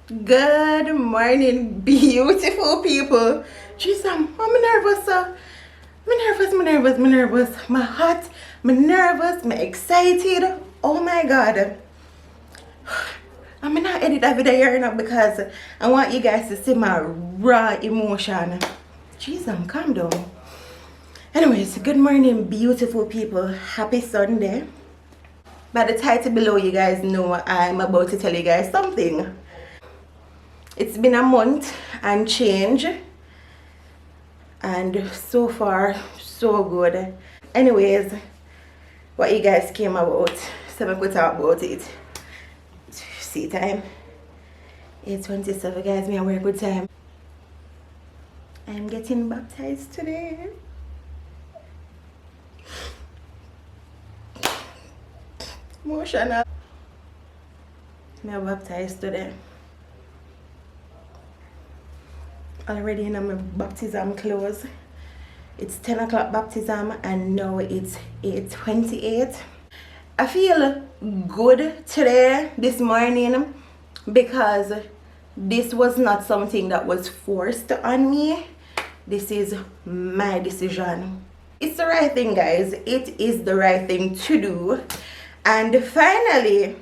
Good morning, beautiful people. Jeez, I'm nervous, sir. I'm nervous. I'm hot, I'm nervous, I'm excited. Oh my god. I'm not edit that video here now because I want you guys to see my raw emotion. Jeez, I'm calm down. Anyways, good morning, beautiful people. Happy Sunday. By the title below, you guys know I'm about to tell you guys something. It's been a month and change, and so far so good. Anyways, what you guys came about, so I could talk about it. See time 8:27, guys. Me a work good time. I'm getting baptized today. Emotional. Me a baptized today. Already in my baptism clothes. It's 10 o'clock baptism and now it's 8:28. I feel good today, this morning, because this was not something that was forced on me. This is my decision. It's the right thing, guys. It is the right thing to do. And finally,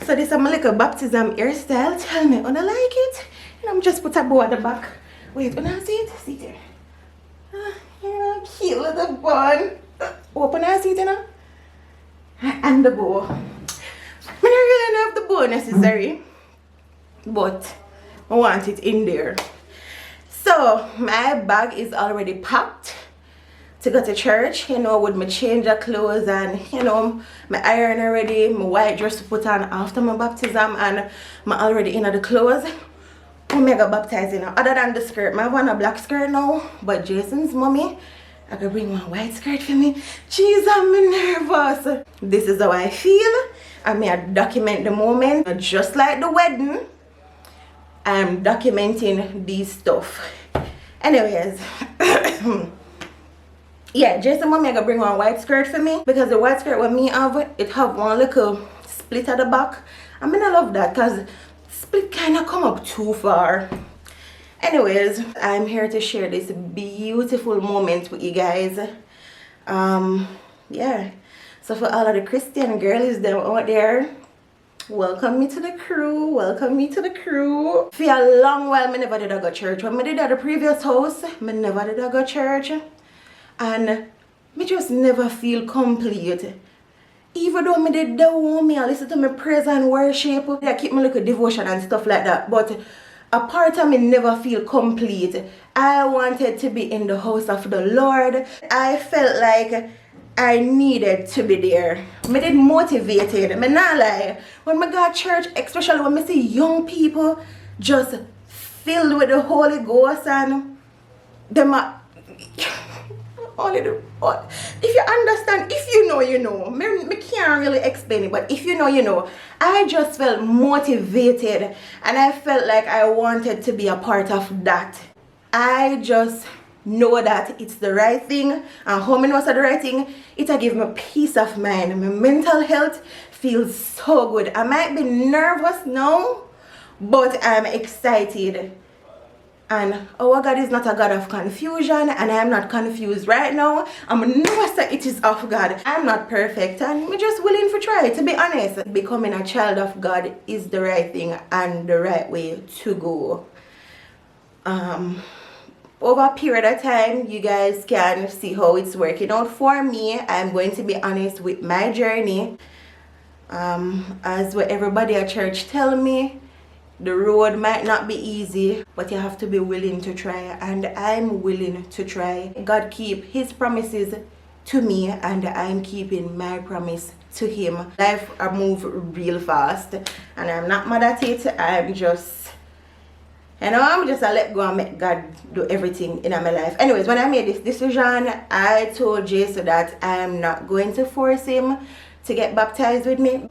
so this is my little baptism hairstyle. Tell me, when I like it. And I'm just put a bow at the back. Wait, when I see it, see there. Cute little bun. Open I see it, you know? And the bow. I don't really know if the bow necessary, but I want it in there. So my bag is already packed to go to church, you know, with my change of clothes and, you know, my iron already, my white dress to put on after my baptism, and my already in the clothes. I'm mega baptized, you know. Other than the skirt, I want a black skirt now, but Jason's mommy, I could bring one white skirt for me. Jeez, I'm nervous. This is how I feel. I may document the moment, just like the wedding. I'm documenting these stuff. Anyways, yeah, Jason mommy I gotta bring one white skirt for me, because the white skirt with me have, it have one little split at the back. I mean, I love that because split kind of come up too far. Anyways, I'm here to share this beautiful moment with you guys. Yeah, so for all of the Christian girlies that out there, welcome me to the crew. For a long while, I never did I go church. When I did at the previous house, I never did I go church. And me just never feel complete. Even though me did the home, me I listen to my praise and worship, I keep my little devotion and stuff like that. But a part of me never feel complete. I wanted to be in the house of the Lord. I felt like I needed to be there. Me did motivated. Me not lie. When I go to church, especially when I see young people just filled with the Holy Ghost and them only the, if you understand, if you know, you know. Me can't really explain it, but if you know, you know. I just felt motivated and I felt like I wanted to be a part of that. I just know that it's the right thing, and how many was the right thing, it'll give me peace of mind. My mental health feels so good. I might be nervous now, but I'm excited. And our God is not a God of confusion, and I am not confused right now. I'm know that it is of God. I'm not perfect, and I'm just willing to try. To be honest, becoming a child of God is the right thing and the right way to go. Over a period of time, you guys can see how it's working out for me. I'm going to be honest with my journey. As what everybody at church tell me, the road might not be easy, but you have to be willing to try, and I'm willing to try. God keep his promises to me, and I'm keeping my promise to him. Life I move real fast, and I'm not mad at it. I'm just, you know, I'm just a let go and make God do everything in my life. Anyways, when I made this decision, I told Jason that I'm not going to force him to get baptized with me.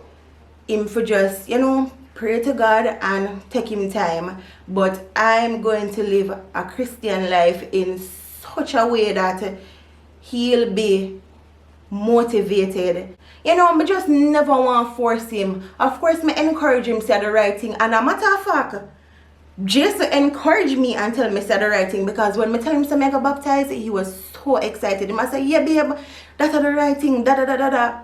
Him for just, you know, pray to God and take him time, but I'm going to live a Christian life in such a way that he'll be motivated. You know, me just never want to force him. Of course, me encourage him say the right thing. And a matter of fact, Jason encouraged me and tell me say the right thing, because when me tell him to make a baptize, he was so excited. He must say, yeah babe, that's the right thing, da da da da da.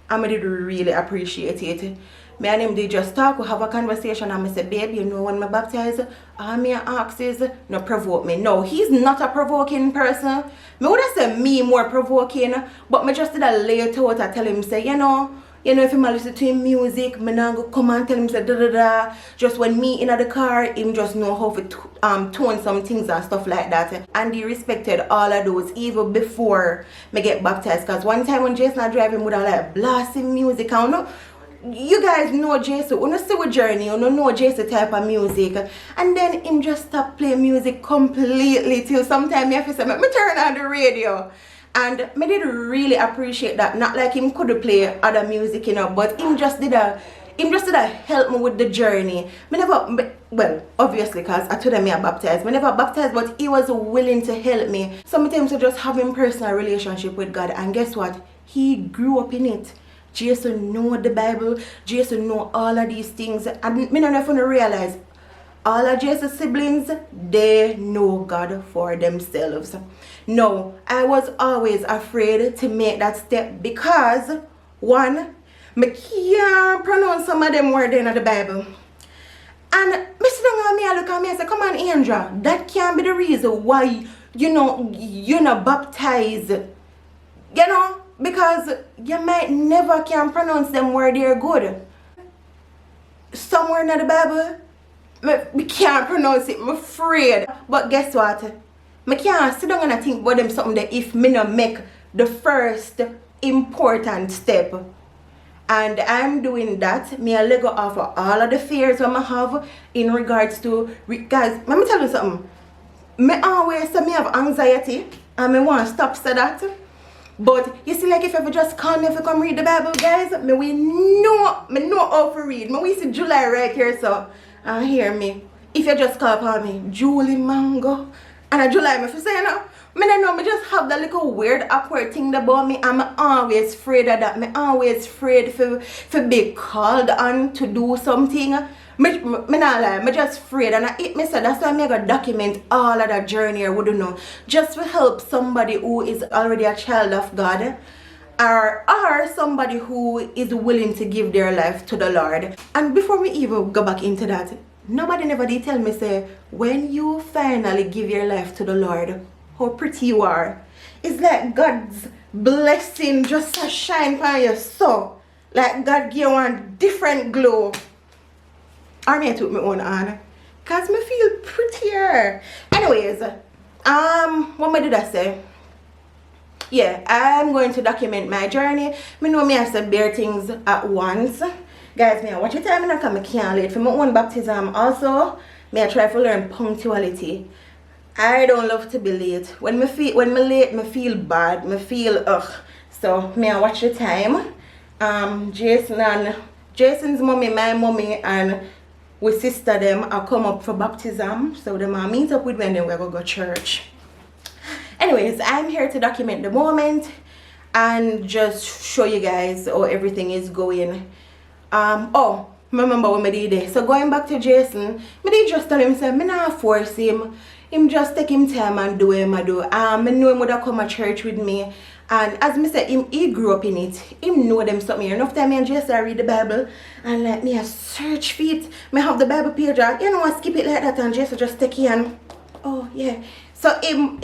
And I did really appreciate it. Me and him did just talk, we have a conversation, and I said, babe, you know when me baptize, all me ask is, no provoke me. No, he's not a provoking person. Me would have said me more provoking, but me just did a lay it out. I tell him, say, you know, if him listen to him music, me not go come and tell him say da da da. Just when me in the car, him just know how to tone some things and stuff like that. And he respected all of those even before me get baptized. Cause one time when Jason driving, would have like blasting music. I don't know. You guys know Jason, when you see with Journey, you know Jason type of music, and then him just stop playing music completely till sometime me have to say, me turn on the radio. And me did really appreciate that. Not like him could play other music, you know, but him just did a help me with the journey. Me never, well, obviously, cause I told him me I baptized. Me never baptized, but he was willing to help me. Sometimes I just having personal relationship with God, and guess what? He grew up in it. Jason know the Bible. Jason know all of these things, and me not even realize all of Jason's siblings, they know God for themselves. No, I was always afraid to make that step because one, me can't pronounce some of them words in the Bible. And me sit down and me I look at me and say, come on, Andra, that can't be the reason why you're not baptized. You know? Because you might never can pronounce them where they're good. Somewhere in the Bible, me can't pronounce it, I'm afraid. But guess what? I can't sit down and think about them something that if me not make the first important step. And I'm doing that. Me I let go off of all of the fears I have in regards to, guys, let me tell you something. Me always say me have anxiety and me want to stop say that. But you see, like if you ever just call me if you come read the Bible, guys, me know how to read. We see July right here, so hear me. If you just call upon me, Julie Mango, and a July, me for say no. Me don't know, me just have that little weird awkward thing about me. I'm always afraid of that. Me always afraid for be called on to do something. Me not lie, me just afraid, and me say that's why I gotta document all of that journey, or wouldn't know, just to help somebody who is already a child of God, or somebody who is willing to give their life to the Lord. And before we even go back into that, nobody never did tell me say when you finally give your life to the Lord, how pretty you are. It's like God's blessing just a shine on you, so like God give you one different glow. Or me I took my own on, cause me feel prettier. Anyways, what did I say? Yeah, I'm going to document my journey. Me know me have to bear things at once. Guys, me I watch your time and I come can't late for my own baptism. Also, me I try to learn punctuality. I don't love to be late. When me late, me feel bad. Me feel ugh. So me I watch the time. Jason's mommy, my mommy, and we sister them are come up for baptism, so them are meet up with me and then we're gonna go to church. Anyways, I'm here to document the moment and just show you guys how everything is going. Remember when me did it. So going back to Jason, me did just tell him, say, me not force him. Him just take him time and do him I do. I know him would have come to church with me. And as me said, he grew up in it. Him know them something. Enough time me and Jason read the Bible and like me a search for it. Me have the Bible page and you know I skip it like that and Jason just take it and oh yeah. So him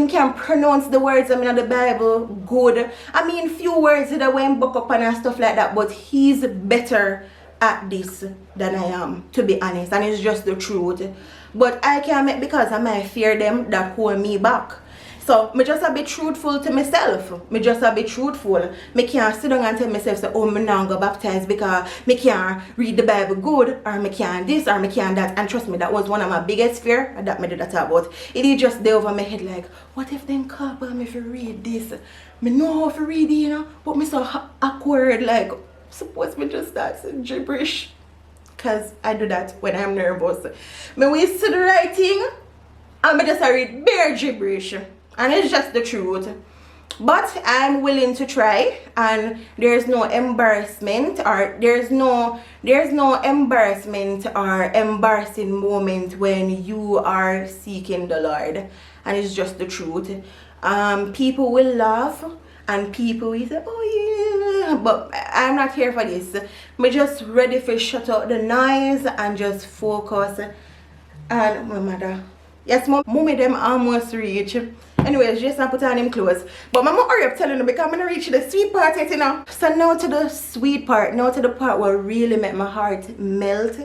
can pronounce the words in the Bible good. I mean few words that way him book up and stuff like that, but he's better at this than I am, to be honest, and it's just the truth. But I can't make, because I might fear them that hold me back. So me just a bit truthful to myself. Me just a bit truthful. Me can't sit down and tell myself say, oh, me now go baptized because me can't read the Bible good, or me can't this, or me can't that. And trust me, that was one of my biggest fear that me did that about. It is just there over my head like, what if them call me if you read this? Me know how to read it, you know, but me so awkward, like, suppose me just start saying gibberish. Cause I do that when I'm nervous. Me wait to the right thing, and me just read bare gibberish. And it's just the truth. But I'm willing to try, and there's no embarrassment, or there's no embarrassment or embarrassing moment when you are seeking the Lord, and it's just the truth. People will laugh and people will say, oh yeah, but I'm not here for this. I'm just ready for shut out the noise and just focus. And my mother, yes, mommy them almost reach. Anyways, just not put on him clothes. But mama hurry up telling them because I'm gonna reach the sweet part yet, you know. So now to the sweet part, now to the part where really made my heart melt.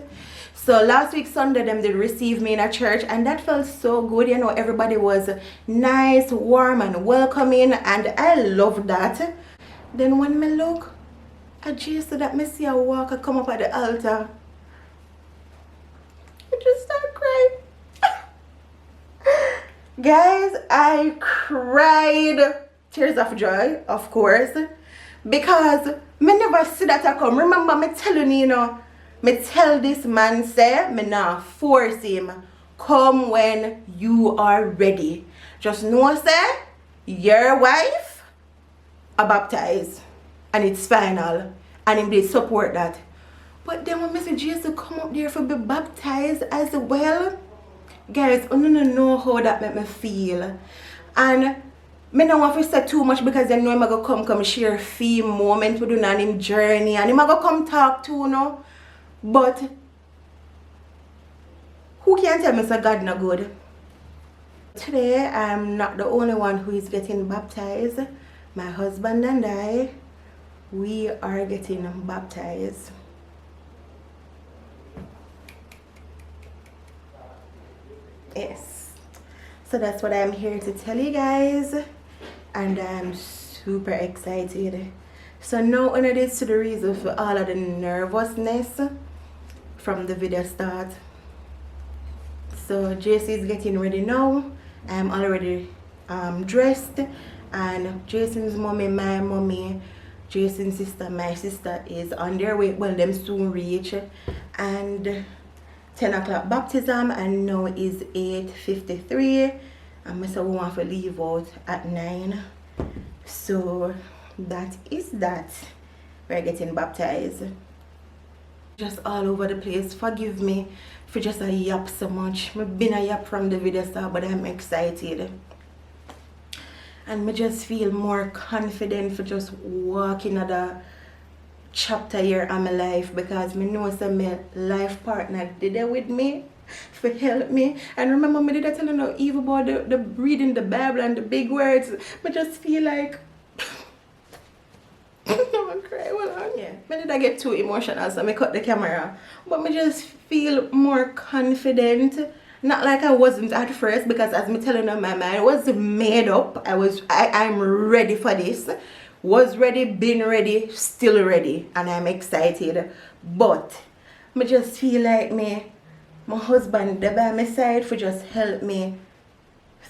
So last week Sunday them did receive me in a church, and that felt so good, you know. Everybody was nice, warm and welcoming, and I loved that. Then when me look at Jesus that me see a walker come up at the altar, I just start crying. Guys, I cried tears of joy, of course, because me never see that I come. Remember me telling you, know, me tell this man say, me not force him. Come when you are ready. Just know say, your wife are baptized, and it's final, and him did support that. But then when Mr. Jesus come up there for be baptized as well, guys, I don't know how that made me feel. And me don't want to say too much because I know I'm going to come share a few moments with him on him journey, and I'm going to come talk to, you know. But who can tell me that God not good? Today I'm not the only one who is getting baptized. My husband and I, we are getting baptized. Yes, so that's what I'm here to tell you guys, and I'm super excited. So now when it is to the reason for all of the nervousness from the video start. So JC is getting ready now. I'm already dressed, and Jason's mommy, my mommy, Jason's sister, my sister is on their way. Well, them soon reach, and 10 o'clock baptism, and now is 8:53, and so we want to leave out at 9. So that is that. We're getting baptized. Just all over the place. Forgive me for just a yap so much. I've been a yap from the video start, but I'm excited. And I just feel more confident for just walking at the chapter here in my life, because me know some my life partner did it with me for help me. And remember me did that telling you even about the reading the Bible and the big words. I just feel like I'm cry. Well, yeah. Me did I get too emotional, so I cut the camera. But me just feel more confident. Not like I wasn't at first, because as me telling you, my mind was made up. I'm ready for this. Was ready, been ready, still ready, and I'm excited. But I just feel like my husband there by my side for just help me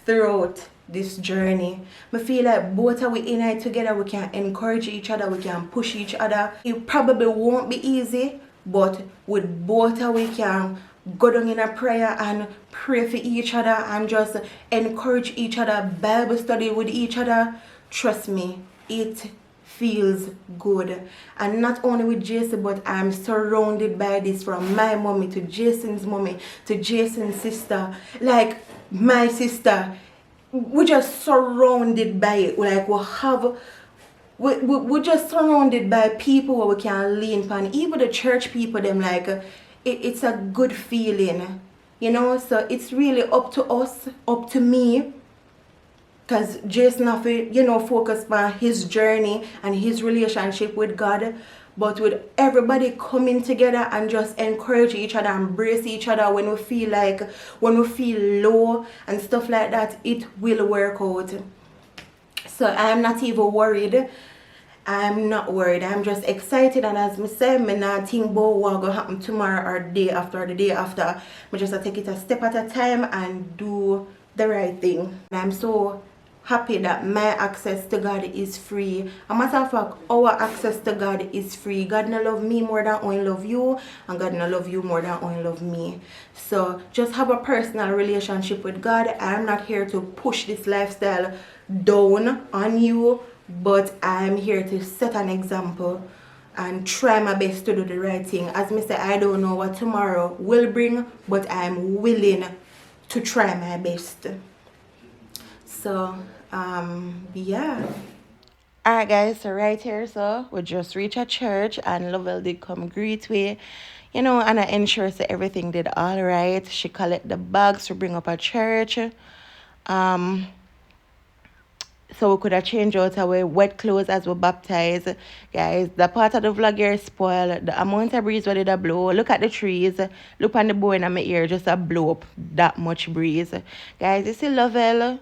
throughout this journey. I feel like both of we in it together, we can encourage each other, we can push each other. It probably won't be easy, but with both of we can go down in a prayer and pray for each other and just encourage each other, Bible study with each other. Trust me, it feels good. And not only with Jason, but I'm surrounded by this, from my mommy to Jason's mommy to Jason's sister, like my sister. We're just surrounded by it. Like we're just surrounded by people where we can lean upon. Even the church people, them like it's a good feeling, you know. So it's really up to us, up to me. Because Jason have to, you know, focus on his journey and his relationship with God. But with everybody coming together and just encourage each other, embrace each other when we feel low and stuff like that, it will work out. So I'm not even worried. I'm not worried. I'm just excited, and as I said, I'm not thinking about what's going to happen tomorrow or the day after the day after. I just take it a step at a time and do the right thing. And I'm so happy that my access to God is free. A matter of fact, our access to God is free. God no love me more than I love you, and God no love you more than I love me. So just have a personal relationship with God. I'm not here to push this lifestyle down on you, but I'm here to set an example and try my best to do the right thing. As I say, I don't know what tomorrow will bring, but I'm willing to try my best. So yeah. Alright guys, so right here, so we just reached a church and Lovell did come greet we, and I ensure that everything did all right. She collect the bags to bring up a church. So we could have changed out our wet clothes as we baptize. Guys, the part of the vlog here is spoiled. The amount of breeze where did I blow. Look at the trees. Look on the bow in my ear, just a blow up that much breeze. Guys, you see Lovell?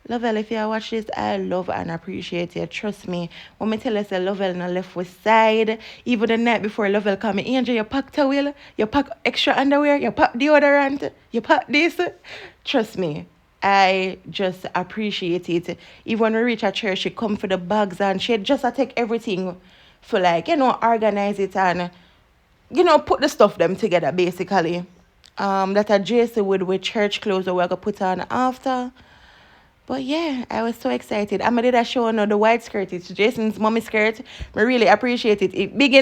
Lovell, if you watch this, I love and appreciate you. Trust me. When I tell you, say Lovell on the left west side, even the night before Lovell come, Angel, you pack towel, you pack extra underwear, you pack deodorant, you pack this. Trust me. I just appreciate it. Even when we reach a church, she come for the bags and she just take everything for organize it and, put the stuff them together basically. That a JC with church clothes that we're going to put on after. But yeah, I was so excited. I did a show on the white skirt. It's Jason's mommy skirt. I really appreciate it. It's big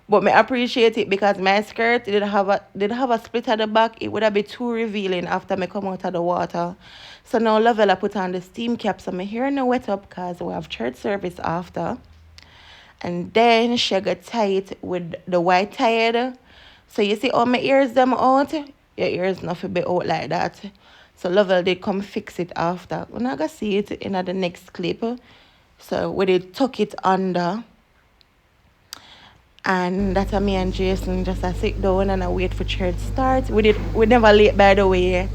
but I appreciate it because my skirt did have a split at the back. It would have been too revealing after me come out of the water. So now Lovell put on the steam cap. So my hair now wet up because we have church service after. And then she got tight with the white tie. So you see all my ears them out? Your ears not to be out like that. So Lovell did come fix it after. We're not going to see it in the next clip. So we did tuck it under. And that's me and Jason just sit down and I wait for church start. We never late, by the way.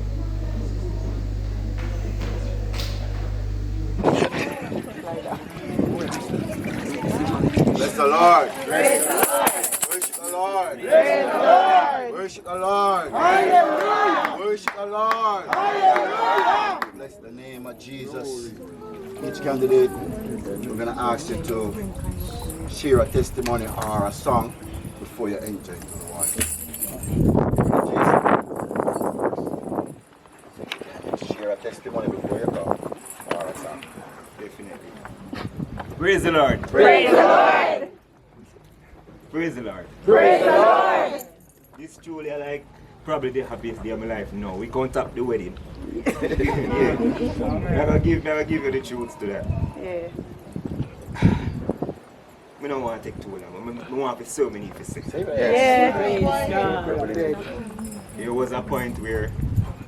Bless the Lord. Praise the Lord. Worship the Lord. Praise the Lord. Worship the Lord. Hallelujah. Worship the Lord. Hallelujah. Bless the name of Jesus. Each candidate, we're going to ask you to share a testimony or a song before you enter into the water. Share a testimony before you come or a song. Definitely. Praise the Lord. Praise the Lord. Praise the Lord. Praise the Lord. This truly probably the happiest day of my life now. We can't top the wedding. Yeah. Never give you the truth to that. Yeah. I don't want to take too long. I want to be so many for say. Yeah. There was a point where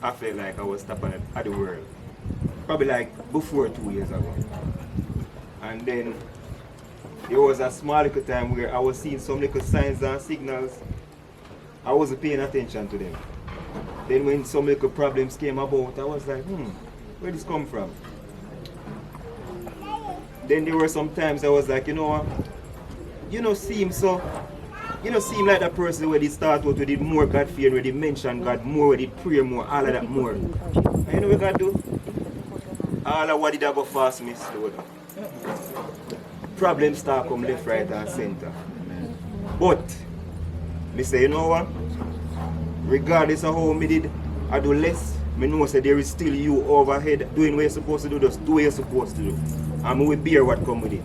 I felt like I was top of the world. Probably before 2 years ago. And then there was a small little time where I was seeing some little signs and signals. I wasn't paying attention to them. Then when some little problems came about, I was like, where this come from? Then there were some times I was like, seem like that person where they start out with it more God fear, where they mention God more, where they pray more, all of that more. And you know what God do? All of what did I go fast me slowed down. Problems start come left, right and center. But, me say, you know what? Regardless of how me did, I do less, me know say there is still you overhead doing what you're supposed to do, just do what you're supposed to do. And me will bear what come with it.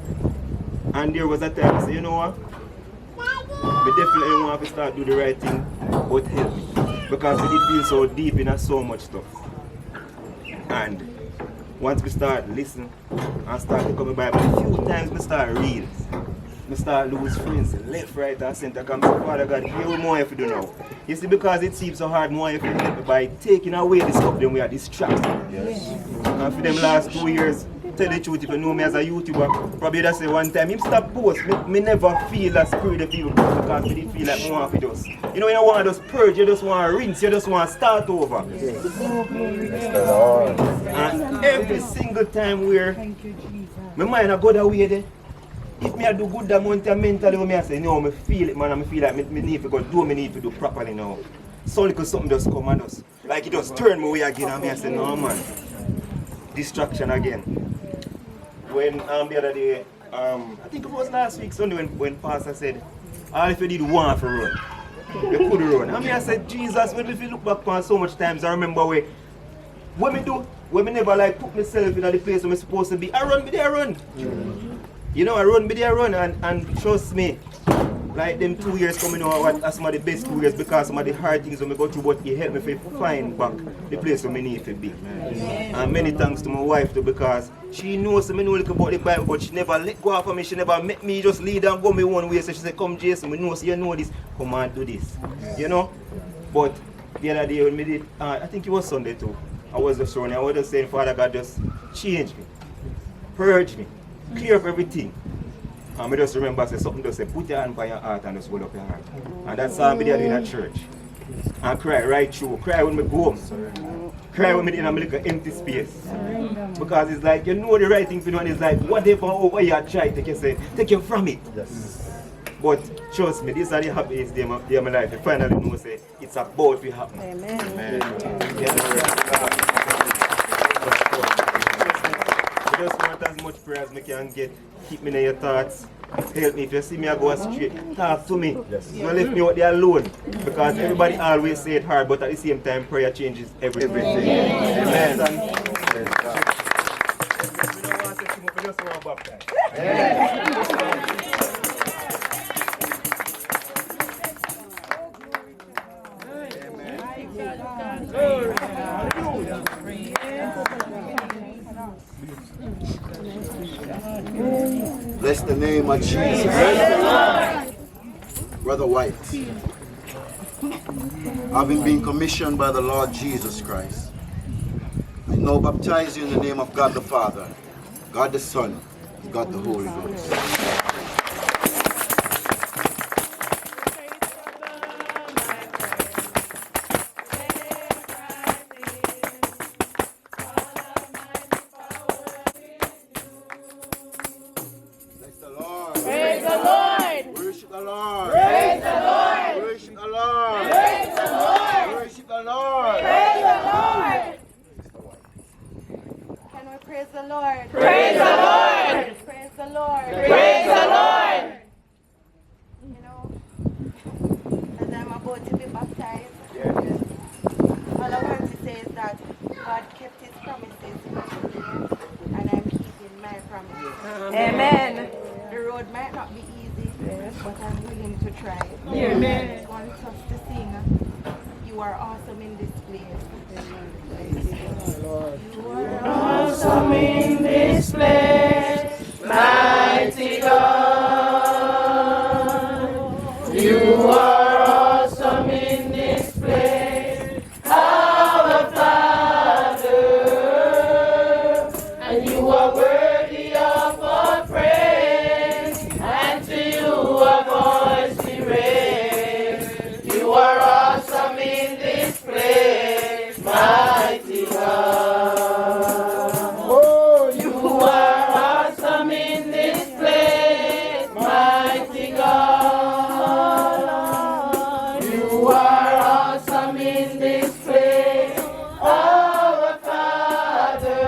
And there was a time I say, you know what? Me definitely want to start do the right thing, but help me. Because we did feel so deep in so much stuff. And once we start listening and start to come by, a few times we start reading. We start lose friends left, right and center. Because Father God, here more if you do now. You see, because it seems so hard more if you help me by taking away the stuff then we are distracted. Yes. And for them last 2 years, tell the truth, if you know me as a YouTuber, probably that's say one time, him stop post, me never feel that spirit of evil because me didn't feel like more of it just. You know, when you want to just purge, you just want to rinse, you just want to start over. Bless the Lord. And every single time where my mind I go that way there, if me I do good amount of mentally, when I say, no, I feel it, man, I feel like me need to go do what I need to do properly now. So little something just come and just, like it just turn me away again and I say, no man. distraction again. When the other day, I think it was last week Sunday when Pastor said, all if you did want to run, you could run. I mean, I said, Jesus, when if you look back on so much times, I remember when me never like put myself in the place where I'm supposed to be. I run, I run. You know, I run, and trust me, like them 2 years coming out are some of the best 2 years because some of the hard things that I go through, but it helped me to find back the place where I need to be. And many thanks to my wife too, because she knows me know a little about the Bible, but she never let go of me. She never make me just lead and go me one way. So she said, come Jason, we know, so you know this, come and do this. You know? But the other day when we did, I think it was Sunday too, I was just running, I was just saying, Father God, just change me, purge me, clear up everything. And I just remember say something just say, put your hand by your heart and just hold up your heart. And that's all I did in a church. And cry right through. Cry when I go home. Cry when I'm in a little empty space. Because it's like, you know the right thing to do, and it's like, whatever over you try, take you from it. Yes. But trust me, these are the happiest days of my life. You finally know say, it's about to happen. Amen. I just want as much prayer as I can get. Keep me in your thoughts. Help me. If you see me, I go straight. Talk to me. Yes. Don't leave me out there alone. Because everybody always say it hard, but at the same time, prayer changes everything. Amen. Bless the name of Jesus. Brother White, having been commissioned by the Lord Jesus Christ, I now baptize you in the name of God the Father, God the Son, God the Holy Ghost. Amen. The road might not be easy, but I'm willing to try. Amen. I want us to sing, you are awesome in this place. You are awesome in this place, mighty God. You are awesome in this place, our Father, and you are worthy of our praise, and to you our voice we raise. You are awesome in this place, mighty God. Oh, you are awesome in this place, mighty God. You are awesome in this place, our Father,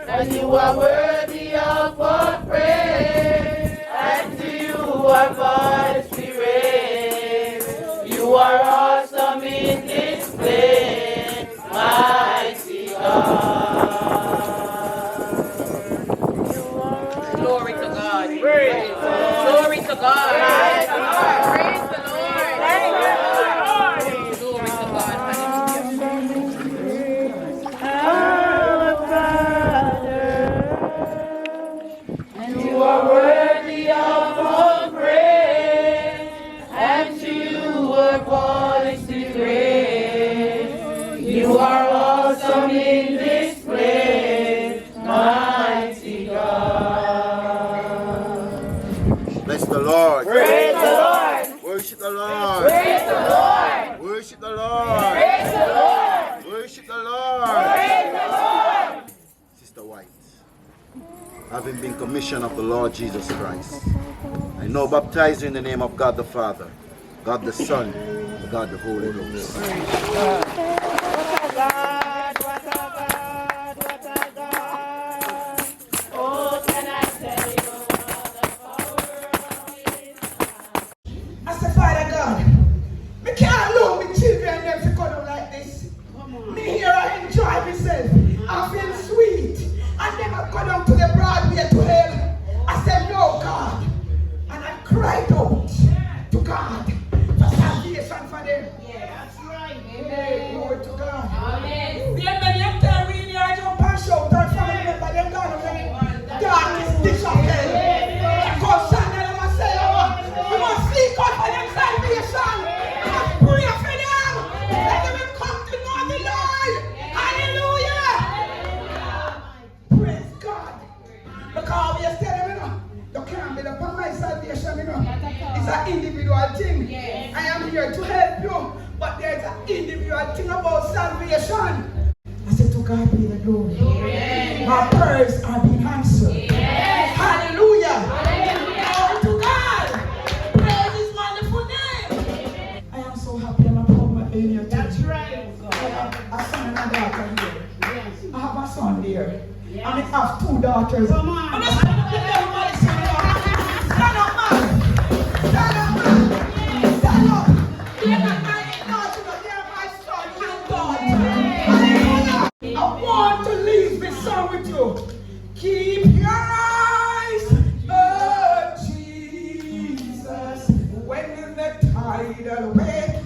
and you are worthy of our praise, and to you our voice we raise. You are awesome in this place, mighty God. Glory to God. Glory to God. Praise the Lord. Praise the Lord. Glory to God. Our Father, and you are worthy of all praise, and to you our voice we raise. You are awesome in this place, mighty God. Bless the Lord. Praise the Lord. Worship the Lord. Praise the Lord. Worship the Lord. Praise the Lord. Worship the Lord. Praise the Lord. Sister White, having been commissioned of the Lord Jesus Christ, I now baptize you in the name of God the Father, God the Son, God the Holy Ghost. What a God, what a God. God be the glory. My prayers are being answered. Hallelujah. Glory to God. Praise His wonderful name. I am so happy I'm a proud my baby. That's right. I have a son and a daughter here. I have a son there. And I have 2 daughters. Come on. I'm just going to give everybody some love. Stand up, man. Stand up, man. Stand up. They're not my daughter, but they're my son and daughter. Hallelujah. I want to leave this song with you. Keep your eyes on Jesus when the tide will wake